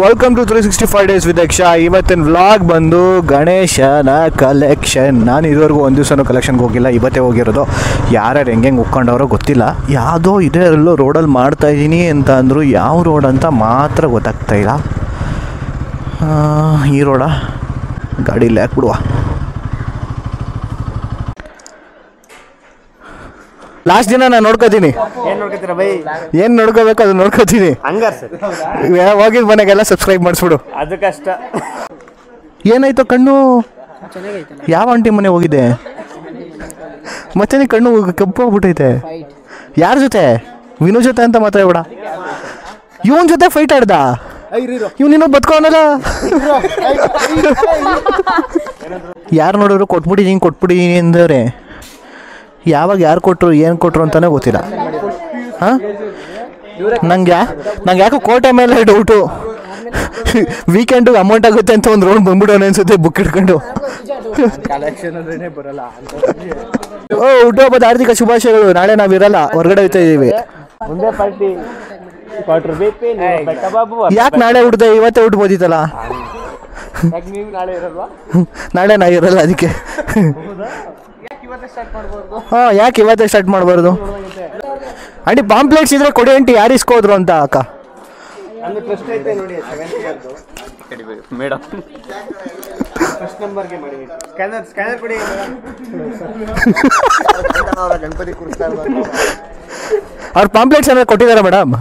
Welcome to 365 days with ಯಕ್ಷ. ಇವತ್ತಿನ vlog ಬಂದು ಗಣೇಶನ ಕಲೆಕ್ಷನ್. ನಾನು ಇದುವರೆಗೂ ಒಂದು ದಿವಸನೂ ಕಲೆಕ್ಷನ್ಗೆ ಹೋಗಿಲ್ಲ, ಇವತ್ತೇ ಹೋಗಿರೋದು. ಯಾರ್ಯಾರು ಹೆಂಗೆ ಉಕ್ಕೊಂಡವ್ರೋ ಗೊತ್ತಿಲ್ಲ. ಯಾವುದೋ ಇದೇ ಎಲ್ಲೋ ರೋಡಲ್ಲಿ ಮಾಡ್ತಾಯಿದ್ದೀನಿ ಅಂತ ಅಂದರು. ಯಾವ ರೋಡ್ ಅಂತ ಮಾತ್ರ ಗೊತ್ತಾಗ್ತಾಯಿಲ್ಲ. ಈ ರೋಡ ಗಾಡೀಲಿ ಹಾಕ್ಬಿಡುವ. ಲಾಸ್ಟ್ ದಿನ ನಾನು ನೋಡ್ಕೋತೀನಿ. ಏನು ನೋಡ್ಕೋಬೇಕು ಅದು ನೋಡ್ಕೋತೀನಿ. ಹೋಗಿದ್ ಮನೆಗೆಲ್ಲ ಸಬ್ಸ್ಕ್ರೈಬ್ ಮಾಡಿಸ್ಬಿಡು. ಅದು ಕಷ್ಟ. ಏನಾಯ್ತು ಕಣ್ಣು? ಯಾವ ಆಂಟಿ ಮನೆ ಹೋಗಿದೆ ಮತ್ತೆ ನೀ ಕಣ್ಣು ಕಪ್ಪು ಹೋಗ್ಬಿಟ್ಟೈತೆ. ಯಾರ ಜೊತೆ? ವಿನು ಜೊತೆ ಅಂತ ಮಾತ್ರ ಬೇಡ. ಇವನ್ ಜೊತೆ ಫೈಟ್ ಆಡ್ದ. ಇವನಿನ್ನೂ ಬದುಕೋನಲ್ಲ. ಯಾರು ನೋಡಿದ್ರು ಕೊಟ್ಬಿಟ್ಟಿದ್ದೀನಿ ಅಂದರೆ ಯಾವಾಗ ಯಾರು ಕೊಟ್ಟರು ಏನು ಕೊಟ್ಟರು ಅಂತಲೇ ಗೊತ್ತಿಲ್ಲ. ಹಾಂ, ನಂಗೆ ಯಾಕೋ ಕೋಟೆ ಮೇಲೆ ಡೌಟು. ವೀಕೆಂಡಿಗೆ ಅಮೌಂಟ್ ಆಗುತ್ತೆ ಅಂತ ಒಂದು ರೌಂಡ್ ಬಂದ್ಬಿಡೋಣ ಅನ್ಸುತ್ತೆ ಬುಕ್ ಇಟ್ಕೊಂಡು. ಓ, ಹುಟ್ಟುಹಬ್ಬದ ಆರ್ಥಿಕ ಶುಭಾಶಯಗಳು. ನಾಳೆ ನಾವಿರಲ್ಲ, ಹೊರಗಡೆ ಹೋಗ್ತಾ ಇದ್ದೀವಿ. ಯಾಕೆ ನಾಳೆ ಹುಡ್ದೆ? ಇವತ್ತೇ ಹುಟ್ಬೋದಿತ್ತಲ್ಲ. ನಾಳೆ ನಾ ಇರಲ್ಲ, ಅದಕ್ಕೆ. ಹಾಂ, ಯಾಕೆ ಇವತ್ತೇ ಸ್ಟಾರ್ಟ್ ಮಾಡಬಾರ್ದು? ಆಂಟಿ ಪಾಂಪ್ಲೆಟ್ಸ್ ಇದ್ರೆ ಕೊಡಿ ಆಂಟಿ. ಯಾರು ಇಸ್ಕೋದ್ರು ಅಂತ ಅಕ್ಕ. ಅವ್ರು ಪಾಂಪ್ಲೆಟ್ಸ್ ಏನಾದ್ರು ಕೊಟ್ಟಿದಾರ ಮೇಡಮ್?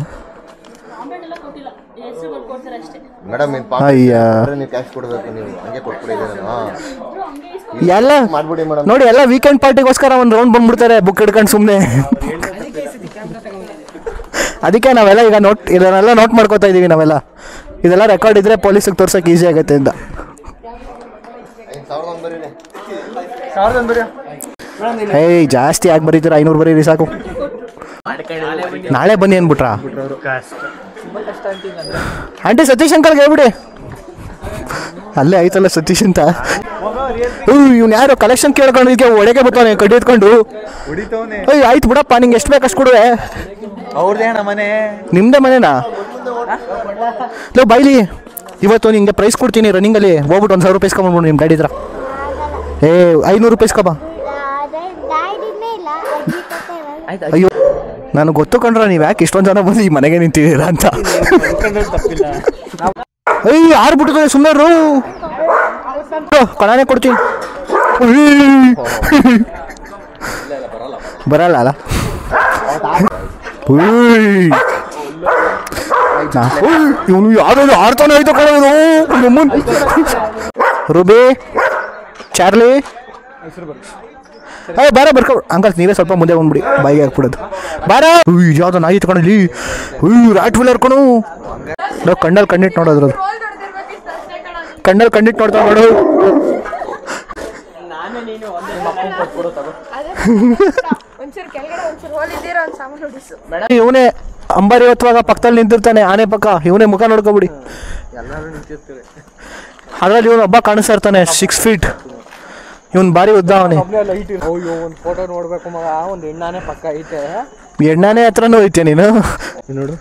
ಎಲ್ಲ ನೋಡಿ, ಎಲ್ಲ ವೀಕೆಂಡ್ ಪಾರ್ಟಿಗೋಸ್ಕರ ಒಂದು ರೌಂಡ್ ಬಂದ್ಬಿಡ್ತಾರೆ ಬುಕ್ ಹಿಡ್ಕೊಂಡು ಸುಮ್ಮನೆ. ಅದಕ್ಕೆ ನಾವೆಲ್ಲ ಈಗ ಇದನ್ನೆಲ್ಲ ನೋಟ್ ಮಾಡ್ಕೋತಾ ಇದ್ದೀವಿ. ನಾವೆಲ್ಲ ಇದೆಲ್ಲ ರೆಕಾರ್ಡ್ ಇದ್ರೆ ಪೊಲೀಸಿಗೆ ತೋರ್ಸೋಕೆ ಈಸಿ ಆಗುತ್ತೆ ಅಂತ. ಏಯ್, ಜಾಸ್ತಿ ಆಗಿ ಬರೀತೀರ. 500 ಬರೀರಿ ಸಾಕು. ನಾಳೆ ಬನ್ನಿ ಅಂದ್ಬಿಟ್ರಾ? ಆಂಟಿ ಸತೀಶ್ ಅಂಕಲ್ಗೆ ಹೇಳ್ಬಿಡಿ. ಅಲ್ಲೇ ಆಯ್ತಲ್ಲ ಸತೀಶ್ ಅಂತ. ಇವ್ನು ಯಾರು ಕಲೆಕ್ಷನ್ ಕೇಳ್ಕೊಂಡು ಇದಕ್ಕೆ ಒಳಗೆ ಬರ್ತಾನೆ ಕಡ್ಡಿ ಎತ್ಕೊಂಡು. ಆಯ್ತು ಬಿಡಪ್ಪ, ನಿಂಗೆ ಎಷ್ಟು ಬೇಕು ಅಷ್ಟು ಕೊಡುವೆ. ನಿಮ್ದೇ ಮನೆನಾ? ಲೋ ಬೈಲಿ, ಇವತ್ತು ನಿಂಗೆ ಪ್ರೈಸ್ ಕೊಡ್ತೀನಿ ರನ್ನಿಂಗಲ್ಲಿ. ಹೋಗ್ಬಿಟ್ಟು 1000 ರೂಪಾಯಿ ಇಸ್ಕೊಂಡ್ಬಿಡು ನಿಮ್ಮ ಗಾಡಿ ಹತ್ರ. 500 ರೂಪಾಯಿ ಇಸ್ಕೊಬ. ಅಯ್ಯೋ, ನನಗೆ ಗೊತ್ತು ಕಂಡ್ರ ನೀವು ಯಾಕೆ ಇಷ್ಟೊಂದು ಜನ ಬಂದು ಈ ಮನೆಗೆ ನಿಂತಿದ್ದೀರಾ ಅಂತ. ಯಾರು ಬಿಟ್ಟಿದ್ದಾರೆ ಸುಮ್ಮನೆ. ಕಣಾನೇ ಕೊಡ್ತೀನಿ. ಬರಲ್ಲ ಅಲ್ಲ. ಇವನು ಯಾವ್ದು ಆಡ್ತಾನೆ ಆಯ್ತು ಕಣೋದು. ರೂಬಿ, ಚಾರ್ಲಿ, ಬಾರ ಬರ್ಕೊ ಅಂಕಲ್. ನೀವೇ ಸ್ವಲ್ಪ ಮುಂದೆ ಬಂದ್ಬಿಡಿ, ಬಾಯಿಗೆ ಹಾಕ್ಬಿಡೋದು. ಬಾರ. ಯಾವ್ದು ನಾಯಿ ತಗೊಂಡಿಲ್ಲಿ. ರಾಟ್ ವೀಲರ್ ಕಣು. ನಾವು ಕಣ್ಣಲ್ಲಿ ಕಣ್ಣಿಟ್ಟು ನೋಡೋದ್ರ, ಕಣ್ಣಲ್ಲಿ ಕಣ್ಣಿಟ್ಟು ನೋಡ್ತಾ ನೋಡು. ಇವನೇ ಅಂಬಾರಿ ಹೊತ್ತುವಾಗ ಪಕ್ಕದಲ್ಲಿ ನಿಂತಿರ್ತಾನೆ, ಆನೆ ಪಕ್ಕ. ಇವನೇ ಮುಖ ನೋಡ್ಕೊಬಿಡಿ. ಅದ್ರಲ್ಲಿ ಇವನು ಹಬ್ಬ ಕಾಣಿಸ್ತಾ ಇರ್ತಾನೆ. 6 ಫೀಟ್. ಇವನ್ ಬಾರಿ ಉದ್ದ ಅವನೇ. ಫೋಟೋ ನೋಡ್ಬೇಕು ಮಗ. ಒಂದು ಎಣ್ಣಾನೆ ಪಕ್ಕ ಐತೆ. ಎಣ್ಣಾನೆ ಹತ್ರನೂ ಐತೆ ನೀನು ನೋಡು.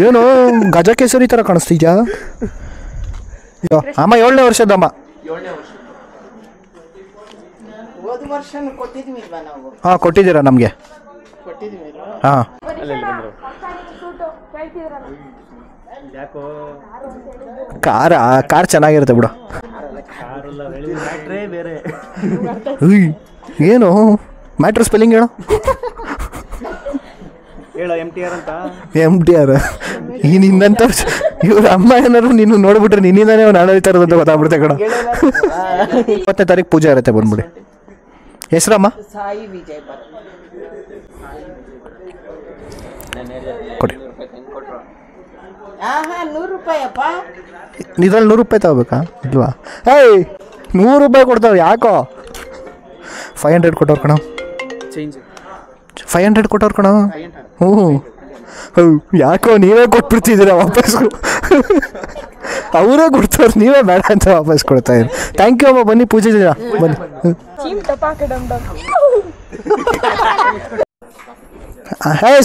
ಏನು ಗಜ ಕೇಸರಿ ತರ ಕಾಣಿಸ್ತೀಯಾ? ಅಮ್ಮ 7ನೇ ವರ್ಷದಮ್ಮ. ಹಾಂ, ಕೊಟ್ಟಿದ್ದೀರಾ ನಮಗೆ? ಹಾಂ. ಕಾರ್ ಚೆನ್ನಾಗಿರುತ್ತೆ ಬಿಡು. ಏನು ಮ್ಯಾಟ್ರ್ ಸ್ಪೆಲ್ಲಿಂಗ್ ಹೇಳು. MTR. ಈ ನಿನ್ನಂತ ಇವ್ರ ಅಮ್ಮ ಏನಾದ್ರು ನೀನು ನೋಡ್ಬಿಟ್ರೆ ನಿನ್ನಿಂದಾನೇ ಅವ್ನು ಆಡಳಿತ ಇರೋದಂತ ಗೊತ್ತಾಗ್ಬಿಡುತ್ತೆ ಕಣ. 20ನೇ ತಾರೀಕು ಪೂಜೆ ಇರುತ್ತೆ, ಬಂದ್ಬಿಡಿ. ಹೆಸ್ರಮ್ಮ? ಕೊಡಿ. ಇದ್ರಲ್ಲಿ 100 ರೂಪಾಯಿ ತಗೋಬೇಕಾ? ಇಲ್ವಾ? 100 ರೂಪಾಯಿ ಕೊಡ್ತಾವೆ. ಯಾಕೋ 500 ಕೊಟ್ಟವ್ರು ಕಣ. 500 ಕೊಟ್ಟವ್ರು ಕಣ. ಯಾಕೋ ನೀವೇ ಕೊಟ್ಬಿಡ್ತಿದ್ದೀರಾ ವಾಪಸ್. ಅವರೇ ಕೊಡ್ತವ್ರು, ನೀವೇ ಬೇಡ ಅಂತ ವಾಪಸ್ ಕೊಡ್ತಾ ಇದ್ದೀರಿ. ಥ್ಯಾಂಕ್ ಯು ಅಮ್ಮ. ಬನ್ನಿ ಪೂಜೆ ಬನ್ನಿ.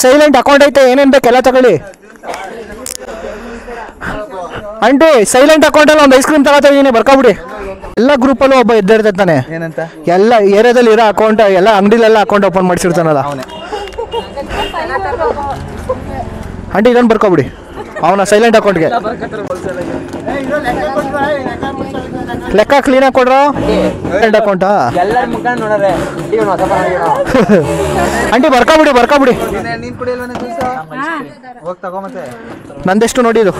ಸೈಲೆಂಟ್ ಅಕೌಂಟ್ ಐತೆ, ಏನೇನು ಬೇಕು ಎಲ್ಲ ತಗೊಳ್ಳಿ. ಆಂಟಿ ಸೈಲೆಂಟ್ ಅಕೌಂಟಲ್ಲಿ ಒಂದು ಐಸ್ ಕ್ರೀಮ್ ತಗೋತಾ ಇದೀನಿ, ಬರ್ಕೊಬಿಡಿ. ಎಲ್ಲ ಗ್ರೂಪಲ್ಲೂ ಒಬ್ಬ ಎದ್ದಿರ್ತಾನೆ, ಏನಂತ ಎಲ್ಲ ಏರಿಯಾದಲ್ಲಿ ಇರೋ ಅಕೌಂಟ್ ಎಲ್ಲ ಅಂಗಡಿಲೆಲ್ಲ ಅಕೌಂಟ್ ಓಪನ್ ಮಾಡಿಸಿರ್ತಾನಲ್ಲ. ಆಂಟಿ ಇದನ್ನು ಬರ್ಕೊಬಿಡಿ ಅವನ ಸೈಲೆಂಟ್ ಅಕೌಂಟ್ಗೆ. ಲೆಕ್ಕ ಕ್ಲೀನಾಗಿ ಕೊಡ್ರೋ ಸೈಲೆಂಟ್ ಅಕೌಂಟಾ. ಆಂಟಿ ಬರ್ಕೊಬಿಡಿ. ನಂದೆಷ್ಟು ನೋಡಿ ಇದು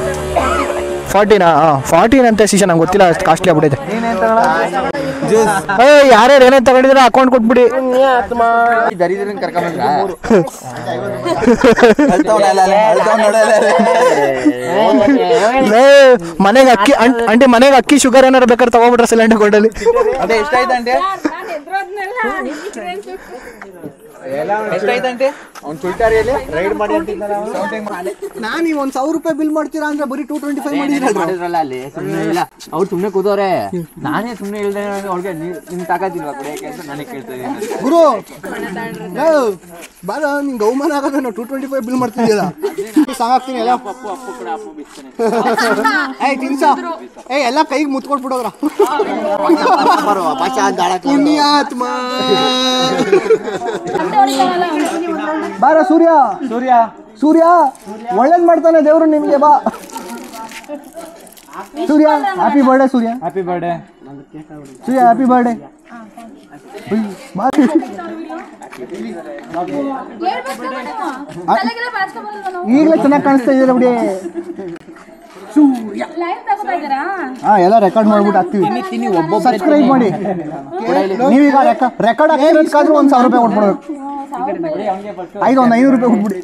14 14 ಅಂತೆ ಸೀಸಾ, ನಂಗೆ ಗೊತ್ತಿಲ್ಲ, ಅಷ್ಟು ಕಾಸ್ಟ್ಲಿ ಆಗ್ಬಿಟ್ಟಿದೆ. ಯಾರ್ಯಾರು ಏನೇನು ತಗೊಂಡಿದ್ರೆ ಅಕೌಂಟ್ ಕೊಟ್ಬಿಡಿ. ಮನೆಗೆ ಅಕ್ಕಿ ಆಂಟಿ, ಮನೆಗೆ ಅಕ್ಕಿ ಶುಗರ್ ಏನಾರು ಬೇಕಾದ್ರೆ ತಗೋಬಿಟ್ರೆ ಸಿಲಿಂಡರ್ ಅಕೌಂಟಲ್ಲಿ. ನಾನು 1,000 ರೂಪಾಯಿ ಬಿಲ್ ಮಾಡ್ತೀರಾ ಅಂದ್ರೆ ಬರೀ 225 ಮಾಡಿದ್ರಲ್ಲ ಅಲ್ಲಿ. ಅವ್ರು ಸುಮ್ಮನೆ ಕೂತವ್ರೆ, ನಾನೇ ಸುಮ್ಮನೆ ಹೇಳ್ದೆ ಅವ್ರಿಗೆ ನಿಮ್ ತಾಕತ್ತಿಲ್ವಾ ಕುಡಿಯಕ್ಕೆ ಅಂತ ನಾನೇ ಕೇಳ್ತಾ ಇದ್ದೀನಿ. ಗುರು ಬಾರ ನಿಂಗೆ ಅವಮಾನ ಆಗೋದು, ನಾವು 225 ಬಿಲ್ ಮಾಡ್ತಿದ್ದೀರ ಸಾಕಾಗ್ತೀನಿ ಎಲ್ಲ. ತಿನ್ಸ ಎಲ್ಲ ಕೈಗೆ ಮುತ್ಕೊಟ್ಬಿಡೋದ್ರ ಪುಣ್ಯಾತ್ಮ. ಬಾರ ಸೂರ್ಯ ಒಳ್ಳೇದ್ ಮಾಡ್ತಾನೆ ದೇವ್ರು ನಿಮ್ಗೆ. ಬಾ ಸೂರ್ಯ, ಹ್ಯಾಪಿ ಬರ್ಡೇ ಸೂರ್ಯ. ಹ್ಯಾಪಿ ಬರ್ಡೇ ಸೂರ್ಯ, ಹ್ಯಾಪಿ ಬರ್ಡೇ. ಈಗಲೇ ಚೆನ್ನಾಗಿ ಕಾಣಿಸ್ತಾ ಇದ್ದೀರಾ ಬಿಡಿ. ಎಲ್ಲ ರೆಕಾರ್ಡ್ ಮಾಡ್ಬಿಟ್ಟು ಹಾಕ್ತೀವಿ. ಸಬ್ಸ್ಕ್ರೈಬ್ ಮಾಡಿ. ನೀವೀಗ ರೆಕಾರ್ಡ್ ಹಾಕಿರೋದಕ್ಕಾದ್ರೂ 1,000 ರೂಪಾಯಿ ಕೊಟ್ಬಿಡ್ಬೇಕು. ಒಂದು 500 ರೂಪಾಯಿ ಕೊಟ್ಬಿಡಿ.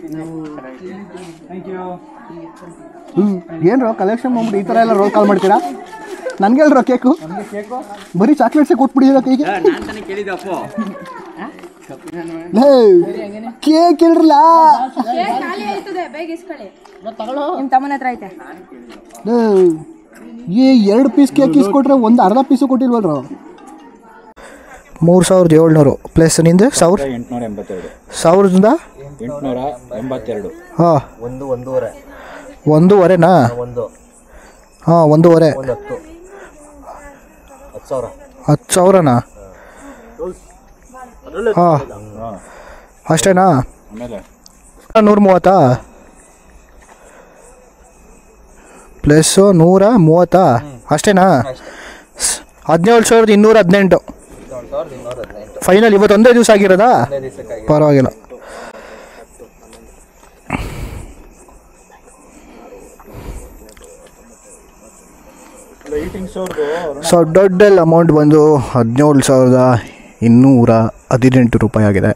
ಏನ್ರೋ ಕಲೆಕ್ಷನ್ ಮಾಡ್ಬಿಟ್ಟು ಈ ಥರ ಎಲ್ಲ ರೋಲ್ ಕಾಲ್ ಮಾಡ್ತೀರಾ? ನನ್ಗೆಲ್ರೋ ಕೇಕು, ಬರೀ ಚಾಕ್ಲೇಟ್ಸೇ ಕೊಟ್ಬಿಡಿರೋ ಕೈಗೆ. ಕೇಕ್ ಇಲ್ರಲ್ಲ, ಏ 2 ಪೀಸ್ ಕೇಕ್ ಇಸ್ಕೊಟ್ರೆ ಒಂದು ಅರ್ಧ ಪೀಸು ಕೊಟ್ಟಿಲ್ವಲ್ರ. 3,700 ಪ್ಲಸ್ ನಿಂದು 1,882. ಹಾಂ, 1,500ನಾ? ಹಾಂ, 1,500. 10,000ನಾ? ಹಾಂ, ಅಷ್ಟೇನಾ? 130 ಪ್ಲಸ್ 130 ಅಷ್ಟೇನಾ? 17,218 ಫೈನಲ್. ಇವತ್ತು ಒಂದೇ ದಿವಸ ಆಗಿರೋದಾ? ಪರವಾಗಿಲ್ಲ. ಸೊ ಟೋಟಲ್ ಅಮೌಂಟ್ ಬಂದು 17,218 ರೂಪಾಯಿ ಆಗಿದೆ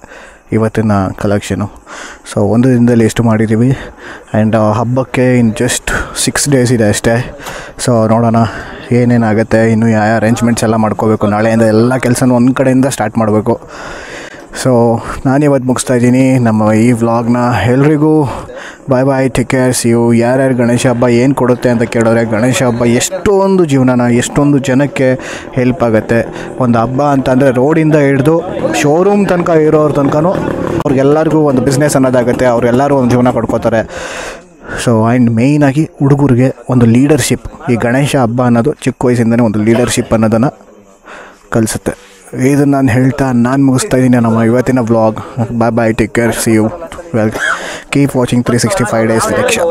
ಇವತ್ತಿನ ಕಲೆಕ್ಷನು. ಸೊ ಒಂದು ದಿನದಲ್ಲಿ ಎಷ್ಟು ಮಾಡಿದ್ದೀವಿ. ಆ್ಯಂಡ್ ಹಬ್ಬಕ್ಕೆ ಇನ್ನು ಜಸ್ಟ್ 6 ಡೇಸ್ ಇದೆ ಅಷ್ಟೇ. ಸೊ ನೋಡೋಣ ಏನೇನಾಗುತ್ತೆ, ಇನ್ನು ಯಾವ ಅರೇಂಜ್ಮೆಂಟ್ಸ್ ಎಲ್ಲ ಮಾಡ್ಕೋಬೇಕು. ನಾಳೆಯಿಂದ ಎಲ್ಲ ಕೆಲಸನೂ ಒಂದು ಕಡೆಯಿಂದ ಸ್ಟಾರ್ಟ್ ಮಾಡಬೇಕು. ಸೊ ನಾನಿವತ್ತು ಮುಗಿಸ್ತಾ ಇದ್ದೀನಿ ನಮ್ಮ ಈ ವ್ಲಾಗ್ನ. ಎಲ್ರಿಗೂ ಬಾಯ್, ಟೇಕ್ ಕೇರ್, ಸಿ ಯು. ಯಾರ್ಯಾರು ಗಣೇಶ ಹಬ್ಬ ಏನು ಕೊಡುತ್ತೆ ಅಂತ ಕೇಳಿದ್ರೆ, ಗಣೇಶ ಹಬ್ಬ ಎಷ್ಟೊಂದು ಜೀವನನ, ಎಷ್ಟೊಂದು ಜನಕ್ಕೆ ಹೆಲ್ಪ್ ಆಗುತ್ತೆ. ಒಂದು ಹಬ್ಬ ಅಂತಂದರೆ ರೋಡಿಂದ ಹಿಡಿದು ಶೋರೂಮ್ ತನಕ ಇರೋರ ತನಕನೂ ಅವ್ರಿಗೆಲ್ಲರಿಗೂ ಒಂದು ಬಿಸ್ನೆಸ್ ಅನ್ನೋದಾಗುತ್ತೆ. ಅವರೆಲ್ಲರೂ ಒಂದು ಜೀವನ ಪಡ್ಕೋತಾರೆ. ಸೊ ಆ್ಯಂಡ್ ಮೇಯ್ನಾಗಿ ಹುಡುಗರಿಗೆ ಒಂದು ಲೀಡರ್ಶಿಪ್, ಈ ಗಣೇಶ ಹಬ್ಬ ಅನ್ನೋದು ಚಿಕ್ಕ ವಯಸ್ಸಿಂದನೇ ಒಂದು ಲೀಡರ್ಶಿಪ್ ಅನ್ನೋದನ್ನು ಕಲಿಸುತ್ತೆ. ಇದನ್ನು ನಾನು ಹೇಳ್ತಾ ನಾನು ಮುಗಿಸ್ತಾ ಇದ್ದೀನಿ ನಮ್ಮ ಇವತ್ತಿನ vlog. Bye, take care, see you. Well, keep watching 365 days ಲೆಕ್ಷನ್.